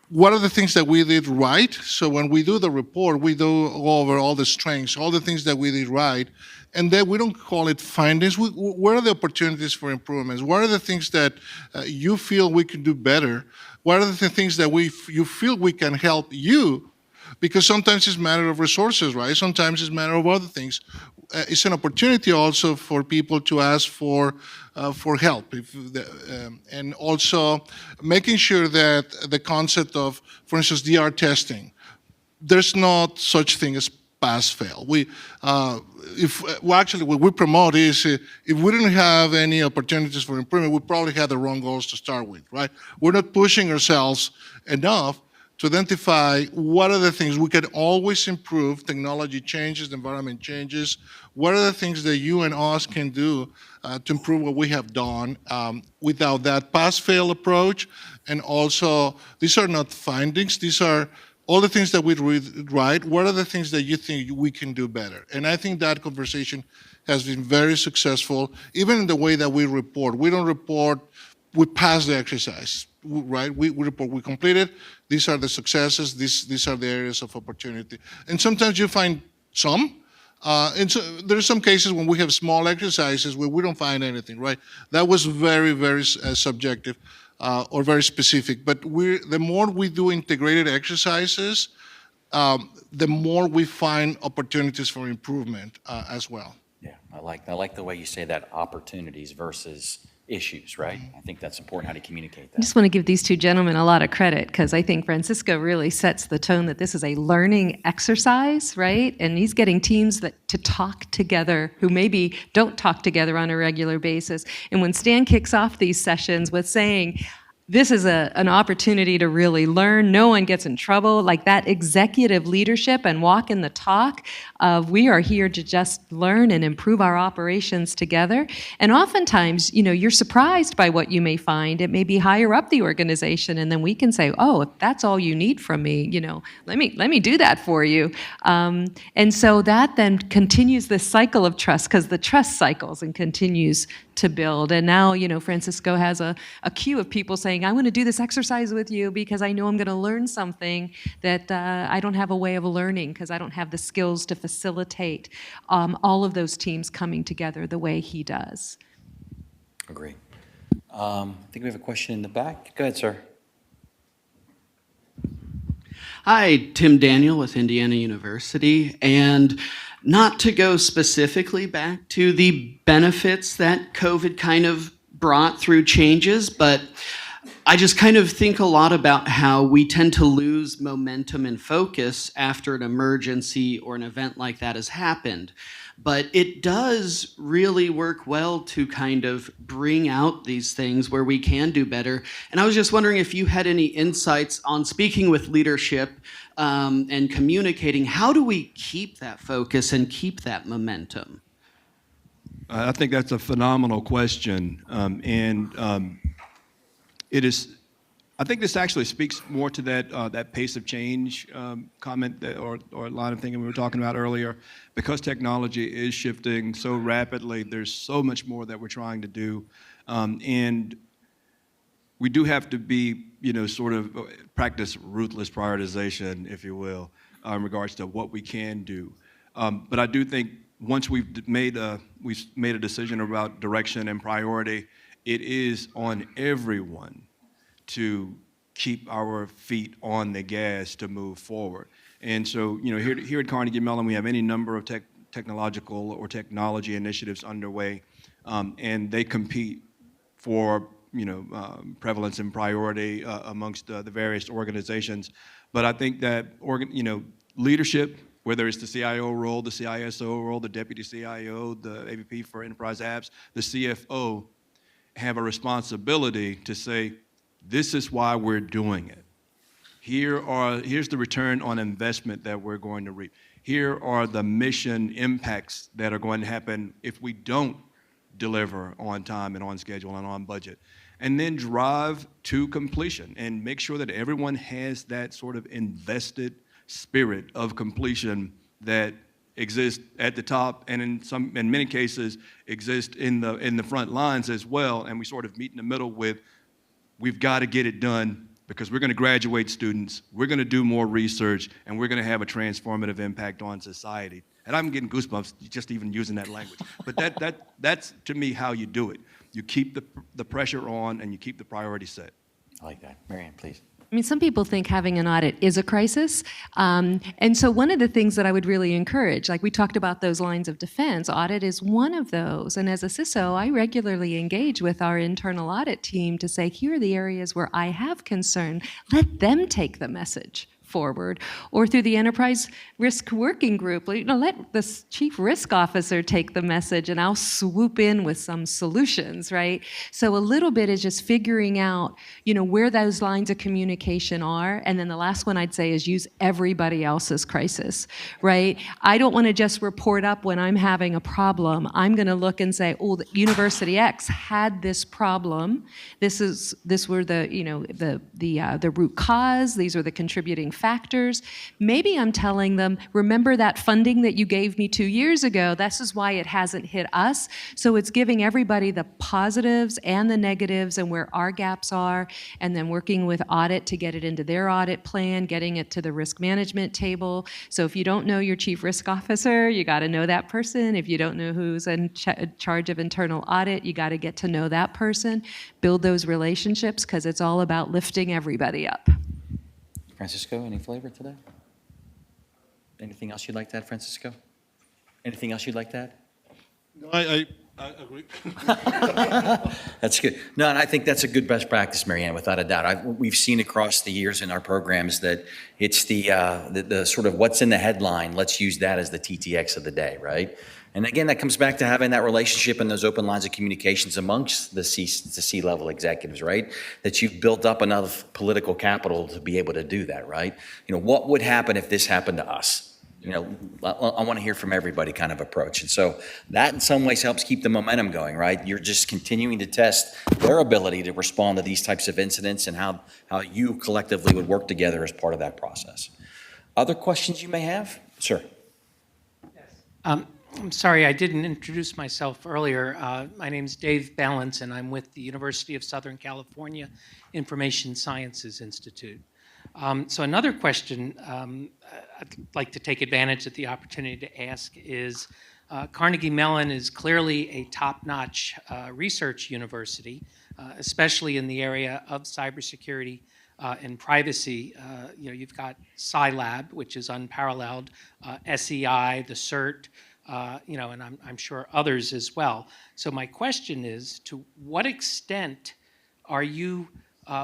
what are the things that we did right. So when we do the report, we do go over all the strengths, all the things that we did right, and then we don't call it findings. What are the opportunities for improvements? What are the things that you feel we can do better? What are the things that you feel we can help you? Because sometimes it's a matter of resources, right? Sometimes it's a matter of other things. It's an opportunity also for people to ask for help, and also making sure that the concept of, for instance, DR testing, there's not such thing as pass-fail. Actually, what we promote is if we didn't have any opportunities for improvement, we probably had the wrong goals to start with, right? We're not pushing ourselves enough to identify what are the things we can always improve. Technology changes, the environment changes. What are the things that you and us can do to improve what we have done without that pass-fail approach? And also, these are not findings. These are all the things that we write. What are the things that you think we can do better? And I think that conversation has been very successful, even in the way that we report. We don't report, we pass the exercise, right? We report, we completed, these are the successes, these are the areas of opportunity. And sometimes you find some, and so there are some cases when we have small exercises where we don't find anything, right? That was very, very subjective or very specific. But the more we do integrated exercises, the more we find opportunities for improvement as well. Yeah, I like the way you say that, opportunities versus issues, right? I think that's important, how to communicate I that. just want to give these two gentlemen a lot of credit because I think Francisco really sets the tone that this is a learning exercise, right? And he's getting teams to talk together who maybe don't talk together on a regular basis. And when Stan kicks off these sessions with saying, this is an opportunity to really learn. No one gets in trouble. Like that executive leadership and walk in the talk of we are here to just learn and improve our operations together. And oftentimes, you're surprised by what you may find. It may be higher up the organization, and then we can say, oh, if that's all you need from me, let me do that for you. And so that then continues this cycle of trust because the trust cycles and continues to build. And now, Francisco has a queue of people saying, I want to do this exercise with you because I know I'm going to learn something that I don't have a way of learning because I don't have the skills to facilitate all of those teams coming together the way he does. Agree. I think we have a question in the back. Go ahead, sir. Hi, Tim Daniel with Indiana University. And not to go specifically back to the benefits that COVID kind of brought through changes, but I just kind of think a lot about how we tend to lose momentum and focus after an emergency or an event like that has happened. But it does really work well to kind of bring out these things where we can do better. And I was just wondering if you had any insights on speaking with leadership and communicating, how do we keep that focus and keep that momentum? I think that's a phenomenal question. It is. I think this actually speaks more to that pace of change comment or line of thinking we were talking about earlier. Because technology is shifting so rapidly, there's so much more that we're trying to do, and we do have to be, sort of practice ruthless prioritization, if you will, in regards to what we can do. But I do think once we've made a decision about direction and priority, it is on everyone to keep our feet on the gas to move forward. And so, here at Carnegie Mellon, we have any number of technological or technology initiatives underway, and they compete for, prevalence and priority amongst the various organizations. But I think that, leadership, whether it's the CIO role, the CISO role, the deputy CIO, the AVP for enterprise apps, the CFO, have a responsibility to say, this is why we're doing it. Here's the return on investment that we're going to reap. Here are the mission impacts that are going to happen if we don't deliver on time and on schedule and on budget. And then drive to completion and make sure that everyone has that sort of invested spirit of completion that exists at the top and in many cases exist in the front lines as well. And we sort of meet in the middle with, we've got to get it done because we're going to graduate students, we're going to do more research, and we're going to have a transformative impact on society. And I'm getting goosebumps just even using that language. But that's, to me, how you do it. You keep the pressure on and you keep the priority set. I like that. Marianne, please. I mean, some people think having an audit is a crisis. And so one of the things that I would really encourage, like we talked about those lines of defense, audit is one of those. And as a CISO, I regularly engage with our internal audit team to say, here are the areas where I have concern. Let them take the message forward, or through the enterprise risk working group. Let the chief risk officer take the message and I'll swoop in with some solutions, right? So a little bit is just figuring out, where those lines of communication are. And then the last one I'd say is use everybody else's crisis, right? I don't want to just report up when I'm having a problem. I'm going to look and say, oh, University X had this problem. This were the root cause. These are the contributing factors. Maybe I'm telling them, remember that funding that you gave me 2 years ago? This is why it hasn't hit us. So it's giving everybody the positives and the negatives and where our gaps are, and then working with audit to get it into their audit plan, getting it to the risk management table. So if you don't know your chief risk officer, you got to know that person. If you don't know who's in charge of internal audit, you got to get to know that person, build those relationships, because it's all about lifting everybody up. Francisco, any flavor today? Anything else you'd like to add, Francisco? Anything else you'd like to add? No, I agree. That's good. No, and I think that's a good best practice, Marianne, without a doubt. We've seen across the years in our programs that it's the sort of what's in the headline, let's use that as the TTX of the day, right? And again, that comes back to having that relationship and those open lines of communications amongst the C-level executives, right? That you've built up enough political capital to be able to do that, right? What would happen if this happened to us? I want to hear from everybody kind of approach. And so that in some ways helps keep the momentum going, right? You're just continuing to test their ability to respond to these types of incidents and how you collectively would work together as part of that process. Other questions you may have? Sir. I'm sorry, I didn't introduce myself earlier. My name is Dave Balance, and I'm with the University of Southern California Information Sciences Institute. So another question I'd like to take advantage of the opportunity to ask is, Carnegie Mellon is clearly a top-notch research university, especially in the area of cybersecurity and privacy. You've got Scilab, which is unparalleled, SEI, the CERT, and I'm sure others as well. So my question is, to what extent are you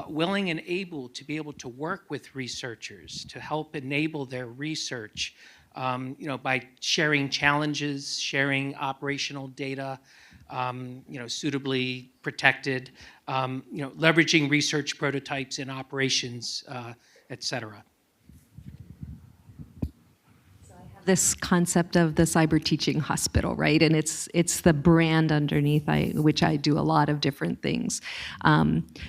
willing and able to work with researchers to help enable their research, by sharing challenges, sharing operational data, suitably protected, leveraging research prototypes in operations, et cetera? This concept of the cyber teaching hospital, right? And it's the brand underneath which I do a lot of different things.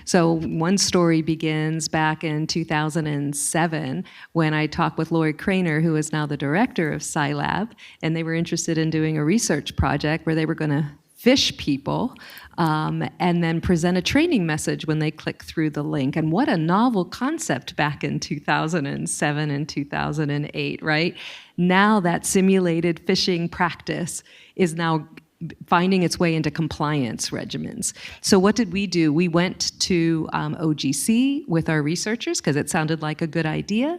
So one story begins back in 2007 when I talked with Lori Craner, who is now the director of Scilab, and they were interested in doing a research project where they were going to fish people and then present a training message when they click through the link. And what a novel concept back in 2007 and 2008, right? Now that simulated phishing practice is now finding its way into compliance regimens. So what did we do? We went to OGC with our researchers because it sounded like a good idea.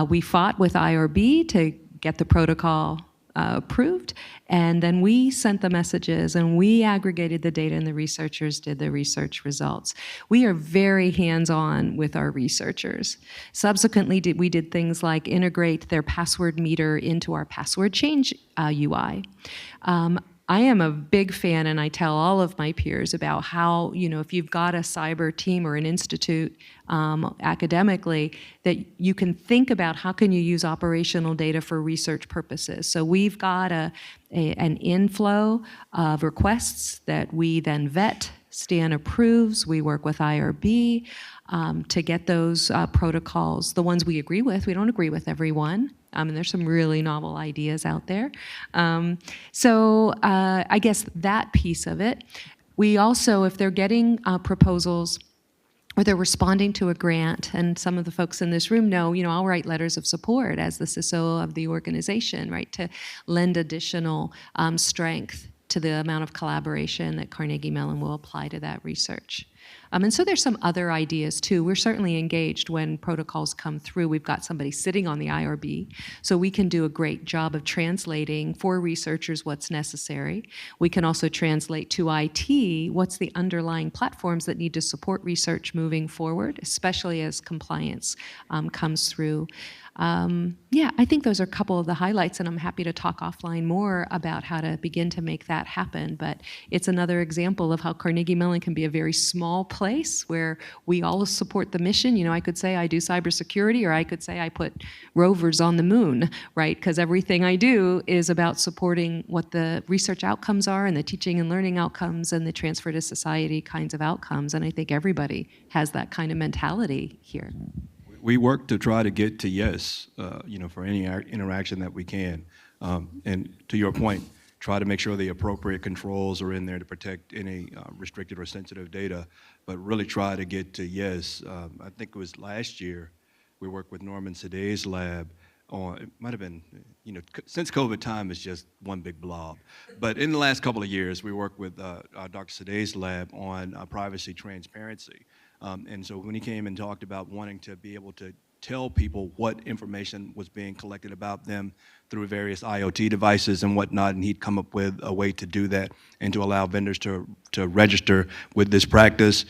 We fought with IRB to get the protocol approved, and then we sent the messages and we aggregated the data and the researchers did the research results. We are very hands-on with our researchers. Subsequently, we did things like integrate their password meter into our password change UI. I am a big fan, and I tell all of my peers about how, if you've got a cyber team or an institute academically, that you can think about how can you use operational data for research purposes. So we've got an inflow of requests that we then vet. Stan approves. We work with IRB to get those protocols, the ones we agree with. We don't agree with everyone. And there's some really novel ideas out there. So I guess that piece of it. We also, if they're getting proposals or they're responding to a grant, and some of the folks in this room know, I'll write letters of support as the CISO of the organization, right, to lend additional strength to the amount of collaboration that Carnegie Mellon will apply to that research. And so there's some other ideas too. We're certainly engaged when protocols come through. We've got somebody sitting on the IRB, so we can do a great job of translating for researchers what's necessary. We can also translate to IT what's the underlying platforms that need to support research moving forward, especially as compliance comes through. Yeah, I think those are a couple of the highlights, and I'm happy to talk offline more about how to begin to make that happen. But it's another example of how Carnegie Mellon can be a very small place where we all support the mission. You know, I could say I do cybersecurity, or I could say I put rovers on the moon, right? Because everything I do is about supporting what the research outcomes are and the teaching and learning outcomes and the transfer to society kinds of outcomes. And I think everybody has that kind of mentality here. We work to try to get to yes, for any interaction that we can. And to your point, try to make sure the appropriate controls are in there to protect any restricted or sensitive data, but really try to get to yes. I think it was last year, we worked with Norman Saday's lab on, it might have been, since COVID time is just one big blob. But in the last couple of years, we worked with Dr. Saday's lab on privacy transparency. And so when he came and talked about wanting to be able to tell people what information was being collected about them through various IoT devices and whatnot, and he'd come up with a way to do that and to allow vendors to register with this practice,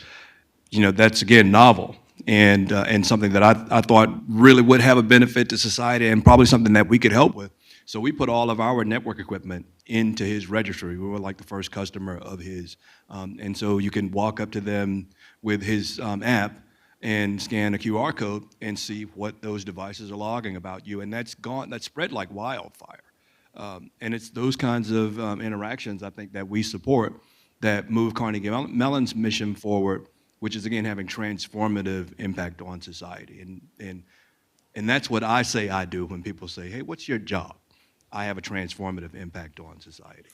that's again novel and something that I thought really would have a benefit to society and probably something that we could help with. So we put all of our network equipment into his registry. We were like the first customer of his. And so you can walk up to them with his app and scan a QR code and see what those devices are logging about you. And that's spread like wildfire. And it's those kinds of interactions, I think, that we support that move Carnegie Mellon's mission forward, which is, again, having transformative impact on society. And that's what I say I do when people say, hey, what's your job? I have a transformative impact on society.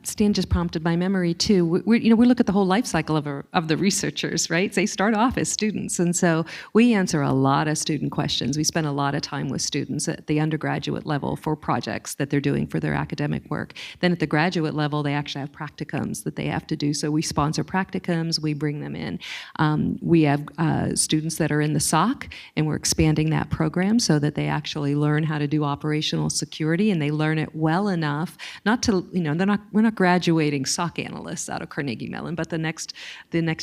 Stan just prompted my memory too. We look at the whole life cycle of the researchers, right? They start off as students, and so we answer a lot of student questions. We spend a lot of time with students at the undergraduate level for projects that they're doing for their academic work. Then at the graduate level, they actually have practicums that they have to do. So we sponsor practicums, we bring them in. We have students that are in the SOC, and we're expanding that program so that they actually learn how to do operational security, and they learn it well enough not to, we're not graduating SOC analysts out of Carnegie Mellon, but the next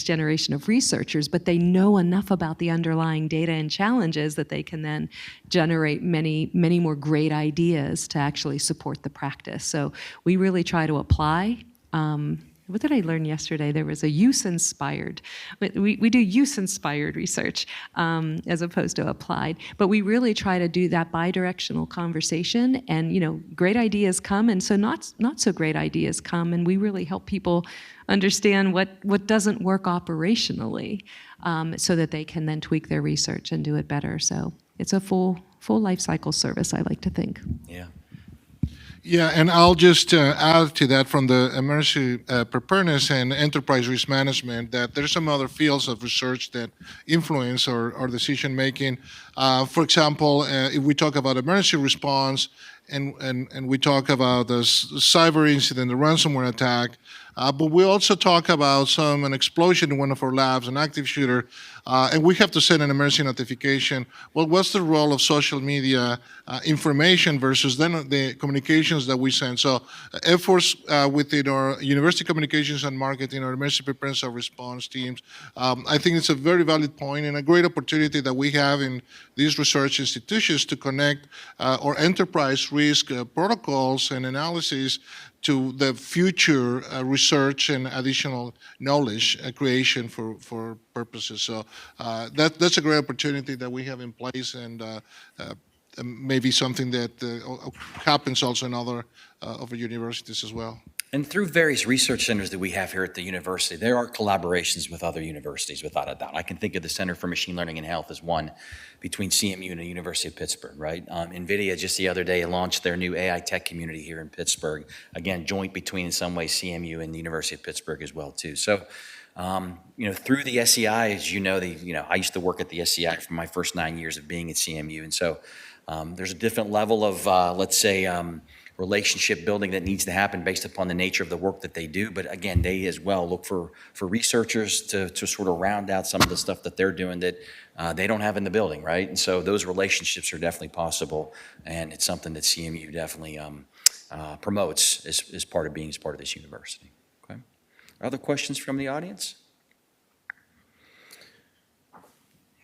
generation of researchers, but they know enough about the underlying data and challenges that they can then generate many, many more great ideas to actually support the practice. So we really try to apply. What did I learn yesterday? There was a use-inspired. We do use-inspired research as opposed to applied. But we really try to do that bi-directional conversation. And great ideas come, and so not so great ideas come. And we really help people understand what doesn't work operationally, so that they can then tweak their research and do it better. So it's a full life cycle service, I like to think. Yeah. Yeah, and I'll just add to that from the emergency preparedness and enterprise risk management that there's some other fields of research that influence our decision making. For example, if we talk about emergency response and we talk about the cyber incident, the ransomware attack, but we also talk about an explosion in one of our labs, an active shooter, and we have to send an emergency notification. Well, what's the role of social media information versus then the communications that we send? So efforts within our university communications and marketing, our emergency preparedness and response teams, I think it's a very valid point and a great opportunity that we have in these research institutions to connect our enterprise risk protocols and analysis to the future research and additional knowledge creation for purposes. So that's a great opportunity that we have in place, and maybe something that happens also in other of our universities as well. And through various research centers that we have here at the university, there are collaborations with other universities, without a doubt. I can think of the Center for Machine Learning and Health as one between CMU and the University of Pittsburgh, right? NVIDIA just the other day launched their new AI tech community here in Pittsburgh. Again, joint between, in some ways, CMU and the University of Pittsburgh as well, too. So, through the SEI, as I used to work at the SEI for my first 9 years of being at CMU. And so there's a different level of, relationship building that needs to happen based upon the nature of the work that they do. But again, they as well look for researchers to sort of round out some of the stuff that they're doing that they don't have in the building, right? And so those relationships are definitely possible, and it's something that CMU definitely promotes as part of this university. Okay. Other questions from the audience?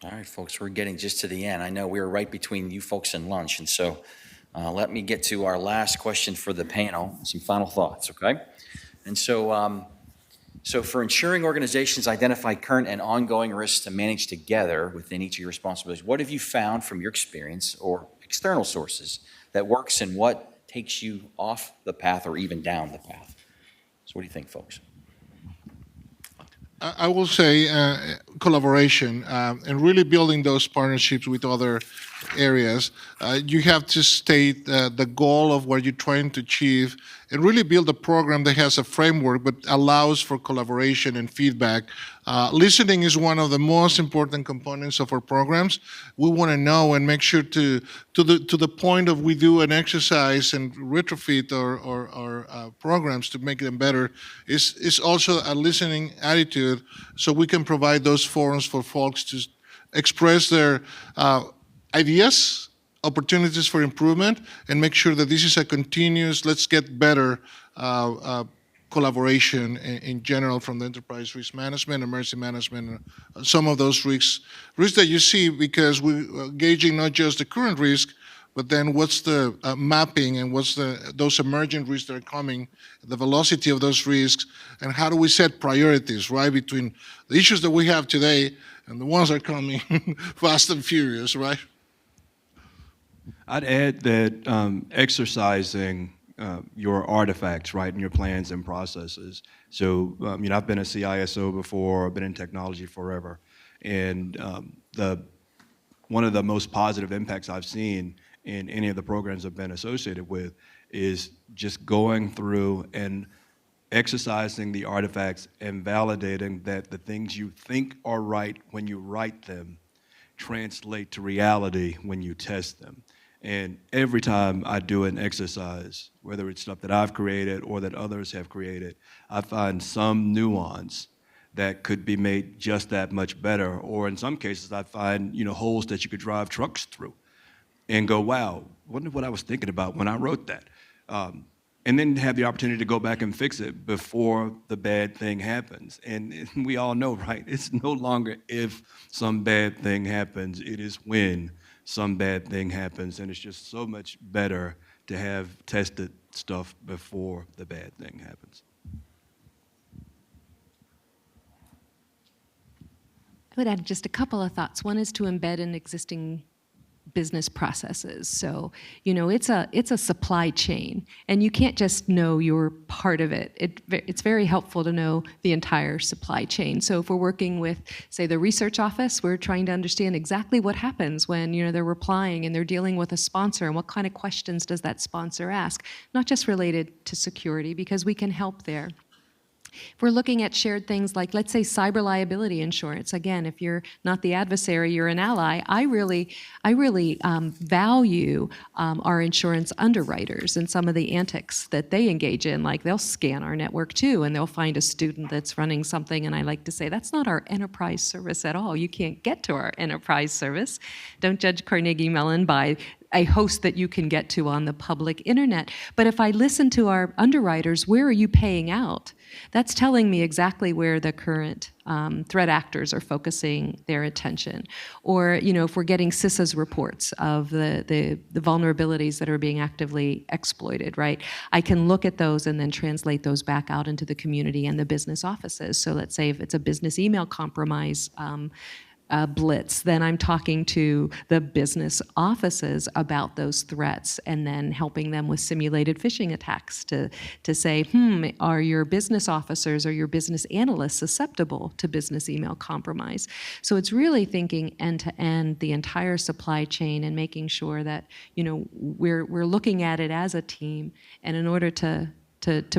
All right, folks, we're getting just to the end. I know we were right between you folks and lunch, and so let me get to our last question for the panel, some final thoughts, okay? And so, so for ensuring organizations identify current and ongoing risks to manage together within each of your responsibilities, what have you found from your experience or external sources that works, and what takes you off the path or even down the path? So what do you think, folks? I will say collaboration and really building those partnerships with other areas. You have to state the goal of what you're trying to achieve and really build a program that has a framework but allows for collaboration and feedback. Listening is one of the most important components of our programs. We want to know and make sure to the point of we do an exercise and retrofit our programs to make them better is also a listening attitude, so we can provide those forums for folks to express their ideas, opportunities for improvement, and make sure that this is a continuous, let's get better collaboration in general from the enterprise risk management, emergency management, some of those risks that you see, because we're gauging not just the current risk, but then what's the mapping and what's those emerging risks that are coming, the velocity of those risks, and how do we set priorities, right, between the issues that we have today and the ones that are coming fast and furious, right? I'd add that exercising your artifacts, right, and your plans and processes. So, I've been a CISO before, I've been in technology forever, and one of the most positive impacts I've seen in any of the programs I've been associated with is just going through and exercising the artifacts and validating that the things you think are right when you write them translate to reality when you test them. And every time I do an exercise, whether it's stuff that I've created or that others have created, I find some nuance that could be made just that much better. Or in some cases, I find holes that you could drive trucks through and go, wow, wonder what I was thinking about when I wrote that. And then have the opportunity to go back and fix it before the bad thing happens. And we all know, right? It's no longer if some bad thing happens, it is when some bad thing happens. And it's just so much better to have tested stuff before the bad thing happens. I would add just a couple of thoughts. One is to embed in existing business processes. So, it's a supply chain, and you can't just know you're part of it. It's very helpful to know the entire supply chain. So if we're working with, say, the research office, we're trying to understand exactly what happens when, they're replying and they're dealing with a sponsor, and what kind of questions does that sponsor ask, not just related to security, because we can help there. If we're looking at shared things like, let's say, cyber liability insurance, again, if you're not the adversary, you're an ally. I really value our insurance underwriters and some of the antics that they engage in. Like, they'll scan our network too, and they'll find a student that's running something, and I like to say, that's not our enterprise service at all. You can't get to our enterprise service. Don't judge Carnegie Mellon by a host that you can get to on the public internet. But if I listen to our underwriters, where are you paying out? That's telling me exactly where the current threat actors are focusing their attention. Or, if we're getting CISA's reports of the vulnerabilities that are being actively exploited, right? I can look at those and then translate those back out into the community and the business offices. So let's say if it's a business email compromise blitz, then I'm talking to the business offices about those threats and then helping them with simulated phishing attacks to say, are your business officers or your business analysts susceptible to business email compromise? So it's really thinking end to end, the entire supply chain, and making sure that, we're looking at it as a team. And in order to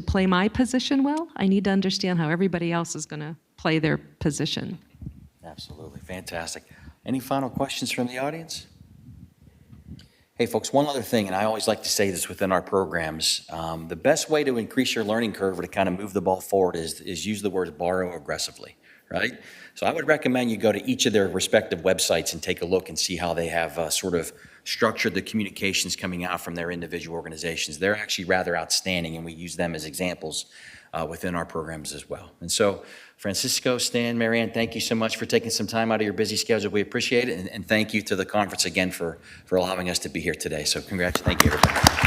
play my position well, I need to understand how everybody else is going to play their position. Absolutely, fantastic. Any final questions from the audience? Hey, folks, one other thing, and I always like to say this within our programs, the best way to increase your learning curve or to kind of move the ball forward is use the word borrow aggressively, right? So I would recommend you go to each of their respective websites and take a look and see how they have sort of structured the communications coming out from their individual organizations. They're actually rather outstanding, and we use them as examples within our programs as well. And so, Francisco, Stan, Marianne, thank you so much for taking some time out of your busy schedule. We appreciate it, and thank you to the conference again for allowing us to be here today. So thank you, everybody.